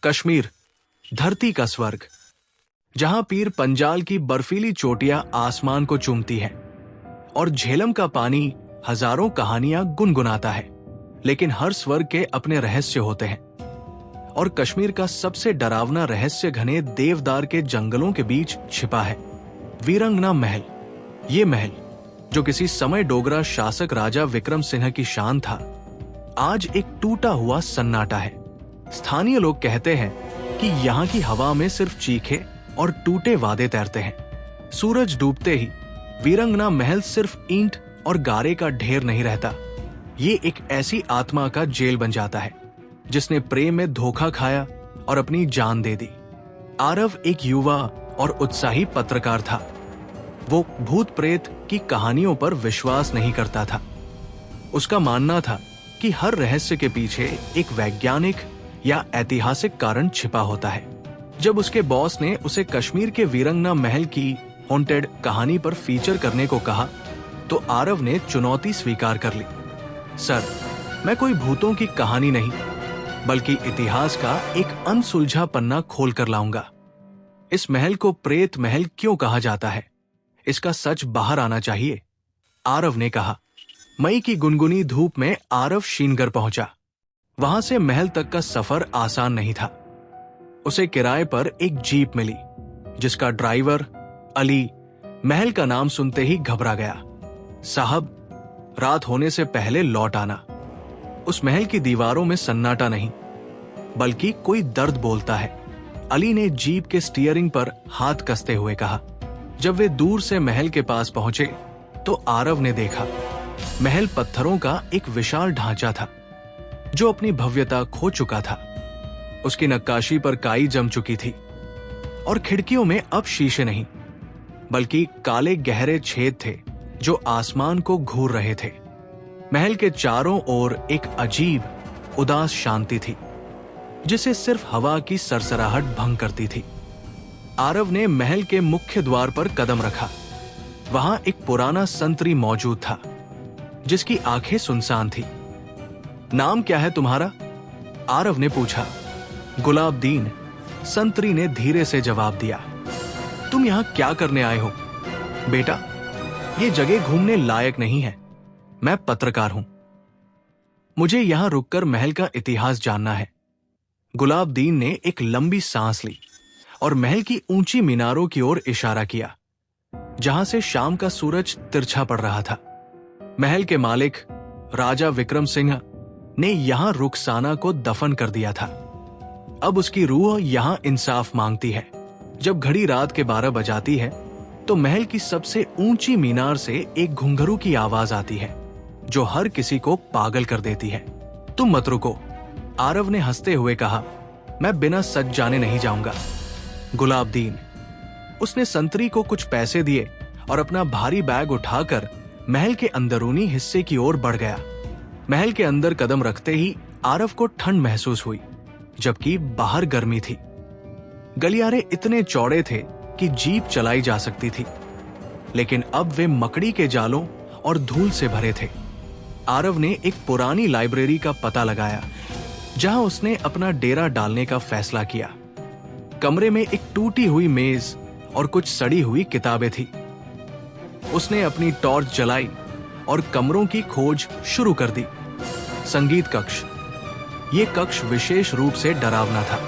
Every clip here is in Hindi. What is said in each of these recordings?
कश्मीर, धरती का स्वर्ग, जहां पीर पंजाल की बर्फीली चोटियां आसमान को चूमती हैं और झेलम का पानी हजारों कहानियां गुनगुनाता है। लेकिन हर स्वर्ग के अपने रहस्य होते हैं और कश्मीर का सबसे डरावना रहस्य घने देवदार के जंगलों के बीच छिपा है। वीरंगना महल। ये महल, जो किसी समय डोगरा शासक राजा विक्रम सिंह की शान था, आज एक टूटा हुआ सन्नाटा है। स्थानीय लोग कहते हैं कि यहाँ की हवा में सिर्फ चीखे और टूटे वादे तैरते हैं। सूरज डूबते ही वीरंगना महल सिर्फ ईंट और गारे का ढेर नहीं रहता, ये एक ऐसी आत्मा का जेल बन जाता है जिसने प्रेम में धोखा खाया और अपनी जान दे दी। आरव एक युवा और उत्साही पत्रकार था। वो भूत प्रेत की कहानियों पर विश्वास नहीं करता था। उसका मानना था कि हर रहस्य के पीछे एक वैज्ञानिक या ऐतिहासिक कारण छिपा होता है। जब उसके बॉस ने उसे कश्मीर के वीरंगना महल की हॉन्टेड कहानी पर फीचर करने को कहा, तो आरव ने चुनौती स्वीकार कर ली। सर, मैं कोई भूतों की कहानी नहीं, बल्कि इतिहास का एक अनसुलझा पन्ना खोल कर लाऊंगा। इस महल को प्रेत महल क्यों कहा जाता है, इसका सच बाहर आना चाहिए, आरव ने कहा। मई की गुनगुनी धूप में आरव श्रीनगर पहुंचा। वहां से महल तक का सफर आसान नहीं था। उसे किराए पर एक जीप मिली, जिसका ड्राइवर अली महल का नाम सुनते ही घबरा गया। साहब, रात होने से पहले लौट आना। उस महल की दीवारों में सन्नाटा नहीं, बल्कि कोई दर्द बोलता है, अली ने जीप के स्टीयरिंग पर हाथ कसते हुए कहा। जब वे दूर से महल के पास पहुंचे तो आरव ने देखा, महल पत्थरों का एक विशाल ढांचा था जो अपनी भव्यता खो चुका था। उसकी नक्काशी पर काई जम चुकी थी और खिड़कियों में अब शीशे नहीं, बल्कि काले गहरे छेद थे जो आसमान को घूर रहे थे। महल के चारों ओर एक अजीब उदास शांति थी, जिसे सिर्फ हवा की सरसराहट भंग करती थी। आरव ने महल के मुख्य द्वार पर कदम रखा। वहां एक पुराना संतरी मौजूद था, जिसकी आंखें सुनसान थी। नाम क्या है तुम्हारा? आरव ने पूछा। गुलाबदीन, संतरी ने धीरे से जवाब दिया। तुम यहां क्या करने आए हो? बेटा, ये जगह घूमने लायक नहीं है। मैं पत्रकार हूं। मुझे यहां रुककर महल का इतिहास जानना है। गुलाबदीन ने एक लंबी सांस ली और महल की ऊंची मीनारों की ओर इशारा किया, जहां से शाम का सूरज तिरछा पड़ रहा था। महल के मालिक राजा विक्रम सिंह ने यहां रुखसाना को दफन कर दिया था। अब उसकी रूह यहां इंसाफ मांगती है। जब घड़ी रात के 12 बजाती है तो महल की सबसे ऊंची मीनार से एक घुंघरू की आवाज आती है, जो हर किसी को पागल कर देती है। तुम मत रुको, आरव ने हंसते हुए कहा। मैं बिना सच जाने नहीं जाऊंगा। गुलाबदीन, उसने संतरी को कुछ पैसे दिए और अपना भारी बैग उठाकर महल के अंदरूनी हिस्से की ओर बढ़ गया। महल के अंदर कदम रखते ही आरव को ठंड महसूस हुई, जबकि बाहर गर्मी थी। गलियारे इतने चौड़े थे कि जीप चलाई जा सकती थी, लेकिन अब वे मकड़ी के जालों और धूल से भरे थे। आरव ने एक पुरानी लाइब्रेरी का पता लगाया, जहां उसने अपना डेरा डालने का फैसला किया। कमरे में एक टूटी हुई मेज और कुछ सड़ी हुई किताबें थी। उसने अपनी टॉर्च जलाई और कमरों की खोज शुरू कर दी। संगीत कक्ष। ये कक्ष विशेष रूप से डरावना था।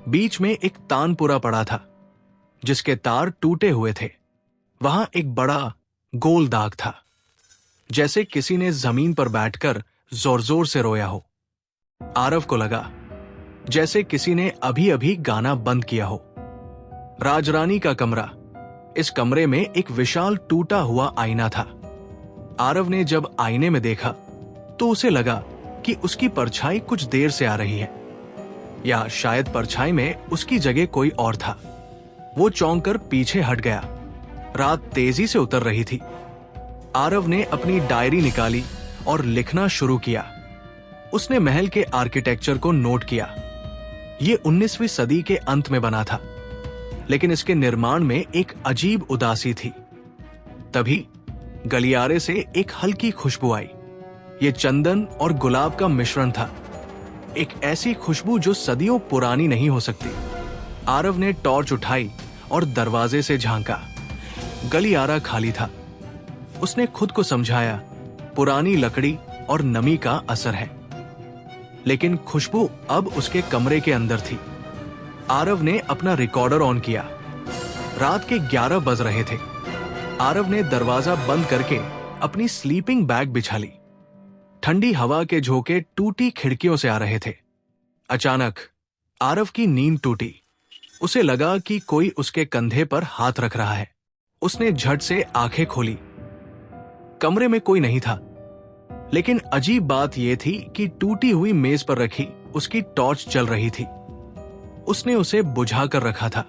बीच में एक तानपुरा पड़ा था, जिसके तार टूटे हुए थे। वहां एक बड़ा गोल दाग था, जैसे किसी ने जमीन पर बैठकर जोर जोर से रोया हो। आरव को लगा जैसे किसी ने अभी अभी गाना बंद किया हो। राजरानी का कमरा। इस कमरे में एक विशाल टूटा हुआ आईना था। आरव ने जब आईने में देखा तो उसे लगा कि उसकी परछाई कुछ देर से आ रही है, या शायद परछाई में उसकी जगह कोई और था। वो चौंक कर पीछे हट गया। रात तेजी से उतर रही थी। आरव ने अपनी डायरी निकाली और लिखना शुरू किया। उसने महल के आर्किटेक्चर को नोट किया। ये 19वीं सदी के अंत में बना था, लेकिन इसके निर्माण में एक अजीब उदासी थी। तभी गलियारे से एक हल्की खुशबू आई। ये चंदन और गुलाब का मिश्रण था। एक ऐसी खुशबू जो सदियों पुरानी नहीं हो सकती। आरव ने टॉर्च उठाई और दरवाजे से झांका। गलियारा खाली था। उसने खुद को समझाया, पुरानी लकड़ी और नमी का असर है। लेकिन खुशबू अब उसके कमरे के अंदर थी। आरव ने अपना रिकॉर्डर ऑन किया। रात के 11 बज रहे थे। आरव ने दरवाजा बंद करके अपनी स्लीपिंग बैग बिछा ली। ठंडी हवा के झोंके टूटी खिड़कियों से आ रहे थे। अचानक आरव की नींद टूटी। उसे लगा कि कोई उसके कंधे पर हाथ रख रहा है। उसने झट से आंखें खोली। कमरे में कोई नहीं था, लेकिन अजीब बात यह थी कि टूटी हुई मेज पर रखी उसकी टॉर्च जल रही थी। उसने उसे बुझा कर रखा था।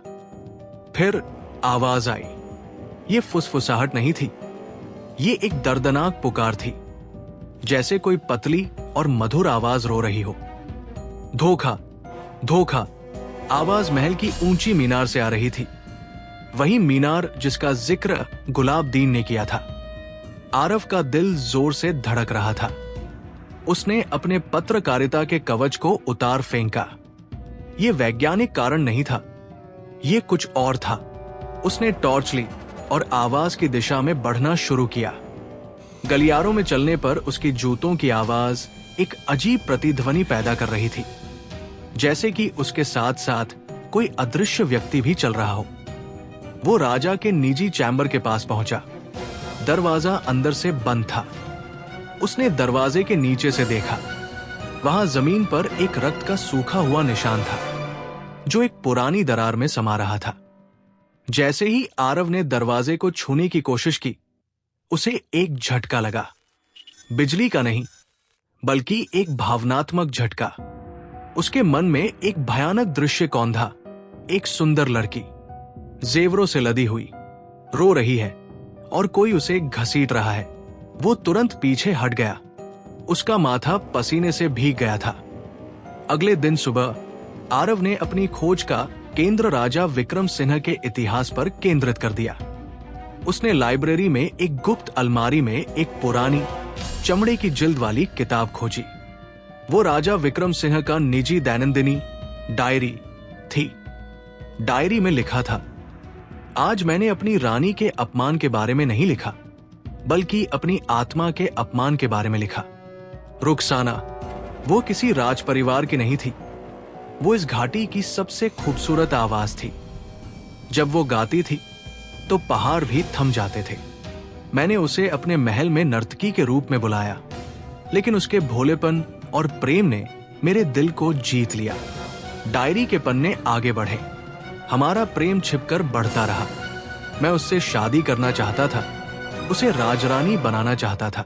फिर आवाज आई। ये फुसफुसाहट नहीं थी, ये एक दर्दनाक पुकार थी, जैसे कोई पतली और मधुर आवाज रो रही हो। धोखा, धोखा। आवाज महल की ऊंची मीनार से आ रही थी, वही मीनार जिसका जिक्र गुलाबदीन ने किया था। आरव का दिल जोर से धड़क रहा था। उसने अपने पत्रकारिता के कवच को उतार फेंका। यह वैज्ञानिक कारण नहीं था, यह कुछ और था। उसने टॉर्च ली और आवाज की दिशा में बढ़ना शुरू किया। गलियारों में चलने पर उसकी जूतों की आवाज एक अजीब प्रतिध्वनि पैदा कर रही थी, जैसे कि उसके साथ साथ कोई अदृश्य व्यक्ति भी चल रहा हो। वो राजा के निजी चैम्बर के पास पहुंचा। दरवाजा अंदर से बंद था। उसने दरवाजे के नीचे से देखा। वहां जमीन पर एक रक्त का सूखा हुआ निशान था, जो एक पुरानी दरार में समा रहा था। जैसे ही आरव ने दरवाजे को छूने की कोशिश की, उसे एक झटका लगा। बिजली का नहीं, बल्कि एक भावनात्मक झटका। उसके मन में एक भयानक दृश्य कौंधा। एक सुंदर लड़की, जेवरों से लदी हुई, रो रही है और कोई उसे घसीट रहा है। वो तुरंत पीछे हट गया। उसका माथा पसीने से भीग गया था। अगले दिन सुबह आरव ने अपनी खोज का केंद्र राजा विक्रम सिंह के इतिहास पर केंद्रित कर दिया। उसने लाइब्रेरी में एक गुप्त अलमारी में एक पुरानी चमड़े की जिल्द वाली किताब खोजी। वो राजा विक्रम सिंह का निजी दैनंदिनी डायरी थी। डायरी में लिखा था, आज मैंने अपनी रानी के अपमान के बारे में नहीं लिखा, बल्कि अपनी आत्मा के अपमान के बारे में लिखा। रुखसाना, वो किसी राज परिवार की नहीं थी। वो इस घाटी की सबसे खूबसूरत आवाज थी। जब वो गाती थी तो पहाड़ भी थम जाते थे। मैंने उसे अपने महल में नर्तकी के रूप में बुलाया, लेकिन उसके भोलेपन और प्रेम ने मेरे दिल को जीत लिया। डायरी के पन्ने आगे बढ़े। हमारा प्रेम छिपकर बढ़ता रहा। मैं उससे शादी करना चाहता था, उसे राजरानी बनाना चाहता था,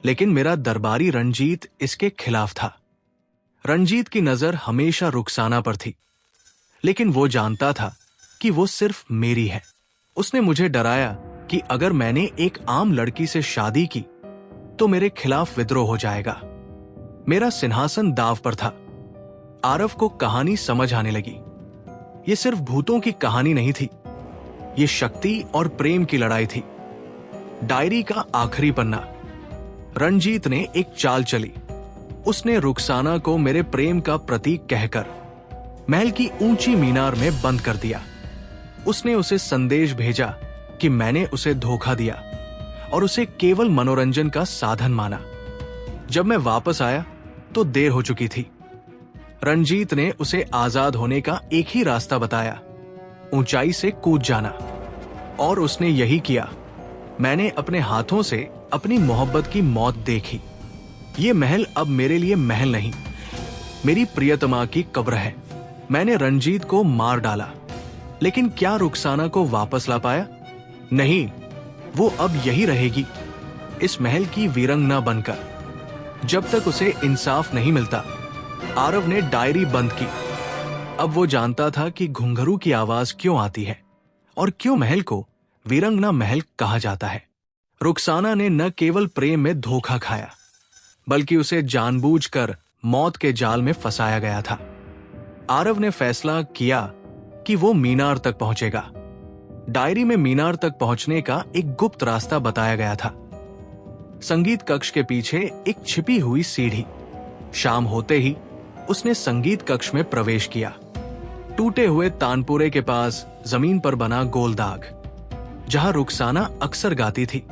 लेकिन मेरा दरबारी रंजीत इसके खिलाफ था। रंजीत की नजर हमेशा रुखसाना पर थी, लेकिन वो जानता था कि वो सिर्फ मेरी है। उसने मुझे डराया कि अगर मैंने एक आम लड़की से शादी की तो मेरे खिलाफ विद्रोह हो जाएगा। मेरा सिंहासन दांव पर था। आरव को कहानी समझ आने लगी। ये सिर्फ भूतों की कहानी नहीं थी, ये शक्ति और प्रेम की लड़ाई थी। डायरी का आखिरी पन्ना। रंजीत ने एक चाल चली। उसने रुखसाना को मेरे प्रेम का प्रतीक कहकर महल की ऊंची मीनार में बंद कर दिया। उसने उसे संदेश भेजा कि मैंने उसे धोखा दिया और उसे केवल मनोरंजन का साधन माना। जब मैं वापस आया तो देर हो चुकी थी। रंजीत ने उसे आजाद होने का एक ही रास्ता बताया, ऊंचाई से कूद जाना, और उसने यही किया। मैंने अपने हाथों से अपनी मोहब्बत की मौत देखी। ये महल अब मेरे लिए महल नहीं, मेरी प्रियतमा की कब्र है। मैंने रंजीत को मार डाला, लेकिन क्या रुखसाना को वापस ला पाया? नहीं, वो अब यही रहेगी, इस महल की वीरंगना बनकर, जब तक उसे इंसाफ नहीं मिलता। आरव ने डायरी बंद की। अब वो जानता था कि घुंघरू की आवाज क्यों आती है और क्यों महल को वीरंगना महल कहा जाता है। रुखसाना ने न केवल प्रेम में धोखा खाया, बल्कि उसे जानबूझकर मौत के जाल में फंसाया गया था। आरव ने फैसला किया कि वो मीनार तक पहुंचेगा। डायरी में मीनार तक पहुंचने का एक गुप्त रास्ता बताया गया था। संगीत कक्ष के पीछे एक छिपी हुई सीढ़ी। शाम होते ही उसने संगीत कक्ष में प्रवेश किया। टूटे हुए तानपुरे के पास जमीन पर बना गोल दाग, जहां रुखसाना अक्सर गाती थी,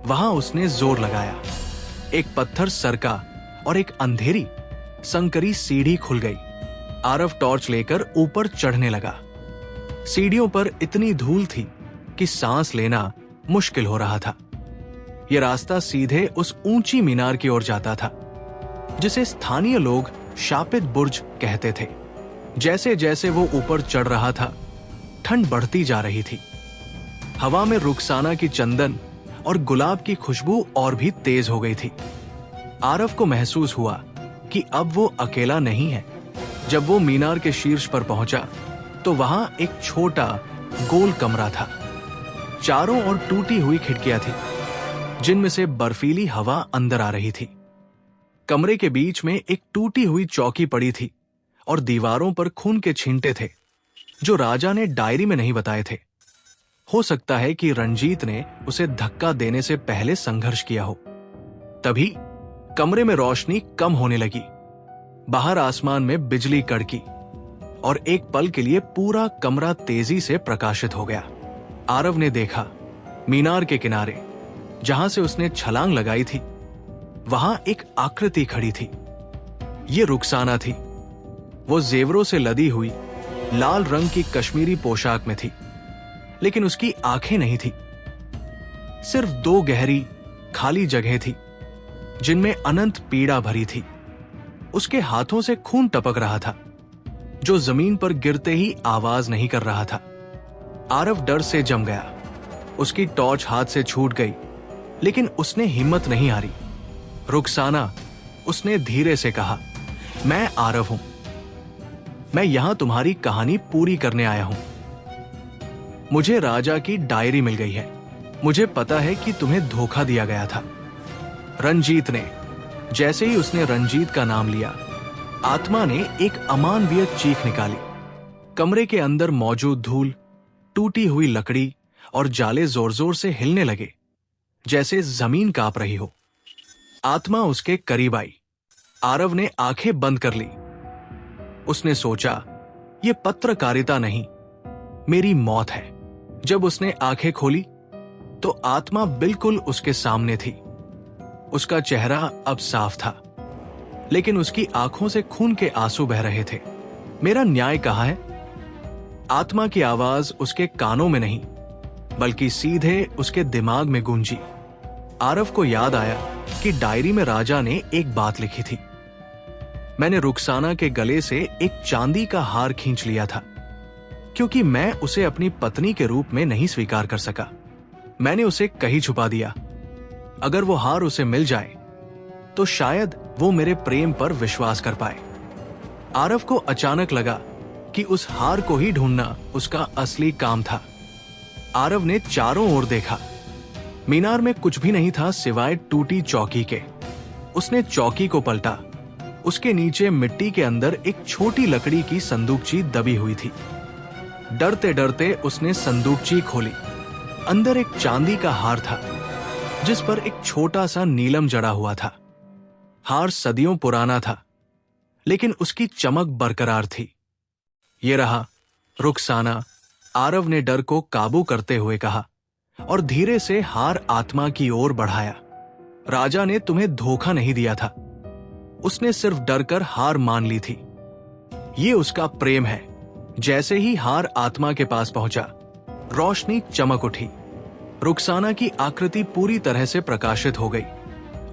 वहां उसने जोर लगाया। एक पत्थर सरका और एक अंधेरी संकरी सीढ़ी खुल गई। आरव टॉर्च लेकर ऊपर चढ़ने लगा। सीढ़ियों पर इतनी धूल थी कि सांस लेना मुश्किल हो रहा था। यह रास्ता सीधे उस ऊंची मीनार की ओर जाता था, जिसे स्थानीय लोग शापित बुर्ज कहते थे। जैसे जैसे वो ऊपर चढ़ रहा था, ठंड बढ़ती जा रही थी। हवा में रुखसाना की चंदन और गुलाब की खुशबू और भी तेज हो गई थी। आरव को महसूस हुआ कि अब वो अकेला नहीं है। जब वो मीनार के शीर्ष पर पहुंचा तो वहां एक छोटा गोल कमरा था। चारों ओर टूटी हुई खिड़कियां थी, जिनमें से बर्फीली हवा अंदर आ रही थी। कमरे के बीच में एक टूटी हुई चौकी पड़ी थी और दीवारों पर खून के छींटे थे, जो राजा ने डायरी में नहीं बताए थे। हो सकता है कि रंजीत ने उसे धक्का देने से पहले संघर्ष किया हो। तभी कमरे में रोशनी कम होने लगी। बाहर आसमान में बिजली कड़की और एक पल के लिए पूरा कमरा तेजी से प्रकाशित हो गया। आरव ने देखा, मीनार के किनारे जहां से उसने छलांग लगाई थी, वहां एक आकृति खड़ी थी। ये रुखसाना थी। वो जेवरों से लदी हुई लाल रंग की कश्मीरी पोशाक में थी, लेकिन उसकी आंखें नहीं थी। सिर्फ दो गहरी खाली जगह थी, जिनमें अनंत पीड़ा भरी थी। उसके हाथों से खून टपक रहा था, जो जमीन पर गिरते ही आवाज नहीं कर रहा था। आरव डर से जम गया। उसकी टॉर्च हाथ से छूट गई, लेकिन उसने हिम्मत नहीं हारी। रुखसाना, उसने धीरे से कहा, मैं आरव हूं। मैं यहां तुम्हारी कहानी पूरी करने आया हूं। मुझे राजा की डायरी मिल गई है। मुझे पता है कि तुम्हें धोखा दिया गया था। रंजीत ने, जैसे ही उसने रंजीत का नाम लिया, आत्मा ने एक अमानवीय चीख निकाली। कमरे के अंदर मौजूद धूल, टूटी हुई लकड़ी और जाले जोर जोर से हिलने लगे, जैसे जमीन कांप रही हो। आत्मा उसके करीब आई। आरव ने आंखें बंद कर ली। उसने सोचा, यह पत्रकारिता नहीं, मेरी मौत है। जब उसने आंखें खोली तो आत्मा बिल्कुल उसके सामने थी। उसका चेहरा अब साफ था, लेकिन उसकी आंखों से खून के आंसू बह रहे थे। मेरा न्याय कहाँ है? आत्मा की आवाज उसके कानों में नहीं, बल्कि सीधे उसके दिमाग में गूंजी। आरव को याद आया कि डायरी में राजा ने एक बात लिखी थी, मैंने रुखसाना के गले से एक चांदी का हार खींच लिया था, क्योंकि मैं उसे अपनी पत्नी के रूप में नहीं स्वीकार कर सका। मैंने उसे कहीं छुपा दिया। अगर वो हार उसे मिल जाए तो शायद वो मेरे प्रेम पर विश्वास कर पाए। आरव को अचानक लगा कि उस हार को ही ढूंढना उसका असली काम था। आरव ने चारों ओर देखा। मीनार में कुछ भी नहीं था सिवाय टूटी चौकी के। उसने चौकी को पलटा। उसके नीचे मिट्टी के अंदर एक छोटी लकड़ी की संदूकची दबी हुई थी। डरते डरते उसने संदूकची खोली। अंदर एक चांदी का हार था, जिस पर एक छोटा सा नीलम जड़ा हुआ था। हार सदियों पुराना था, लेकिन उसकी चमक बरकरार थी। ये रहा। रुखसाना, आरव ने डर को काबू करते हुए कहा और धीरे से हार आत्मा की ओर बढ़ाया। राजा ने तुम्हें धोखा नहीं दिया था। उसने सिर्फ डरकर हार मान ली थी। ये उसका प्रेम है। जैसे ही हार आत्मा के पास पहुंचा, रोशनी चमक उठी। रुखसाना की आकृति पूरी तरह से प्रकाशित हो गई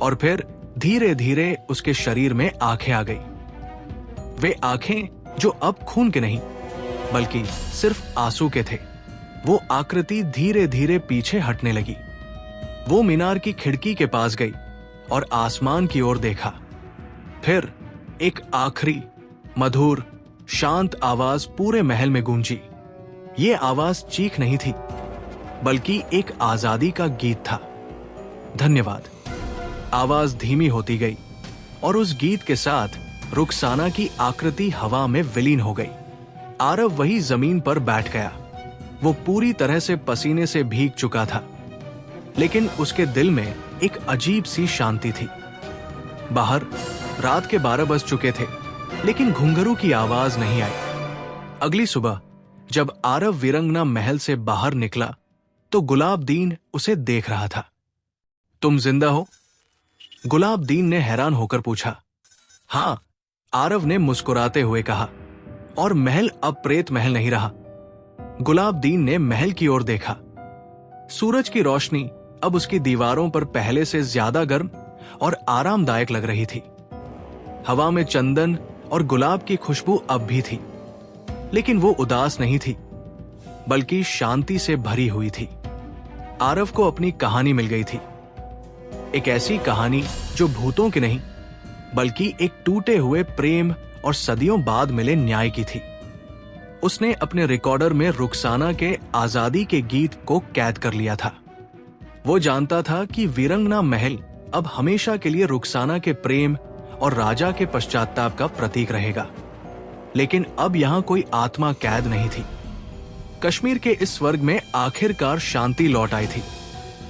और फिर धीरे धीरे उसके शरीर में आंखें आ गई। वे आंखें जो अब खून के नहीं, बल्कि सिर्फ आंसू के थे। वो आकृति धीरे धीरे पीछे हटने लगी। वो मीनार की खिड़की के पास गई और आसमान की ओर देखा। फिर एक आखिरी मधुर शांत आवाज पूरे महल में गूंजी। ये आवाज चीख नहीं थी, बल्कि एक आजादी का गीत था। धन्यवाद। आवाज धीमी होती गई और उस गीत के साथ रुखसाना की आकृति हवा में विलीन हो गई। आरव वही जमीन पर बैठ गया। वो पूरी तरह से पसीने से भीग चुका था, लेकिन उसके दिल में एक अजीब सी शांति थी। बाहर रात के 12 बज चुके थे लेकिन घुंघरू की आवाज नहीं आई। अगली सुबह जब आरव वीरंगना महल से बाहर निकला तो गुलाबदीन उसे देख रहा था। तुम जिंदा हो? गुलाबदीन ने हैरान होकर पूछा। हाँ, आरव ने मुस्कुराते हुए कहा। और महल अब प्रेत महल नहीं रहा। गुलाबदीन ने महल की ओर देखा। सूरज की रोशनी अब उसकी दीवारों पर पहले से ज्यादा गर्म और आरामदायक लग रही थी। हवा में चंदन और गुलाब की खुशबू अब भी थी, लेकिन वो उदास नहीं थी, बल्कि शांति से भरी हुई थी। आरव को अपनी कहानी मिल गई थी, एक ऐसी कहानी जो भूतों की नहीं, बल्कि एक टूटे हुए प्रेम और सदियों बाद मिले न्याय की थी। उसने अपने रिकॉर्डर में रुखसाना के आजादी के गीत को कैद कर लिया था। वो जानता था कि वीरंगना महल अब हमेशा के लिए रुखसाना के प्रेम और राजा के पश्चाताप का प्रतीक रहेगा। लेकिन अब यहां कोई आत्मा कैद नहीं थी। कश्मीर के इस स्वर्ग में आखिरकार शांति लौट आई थी।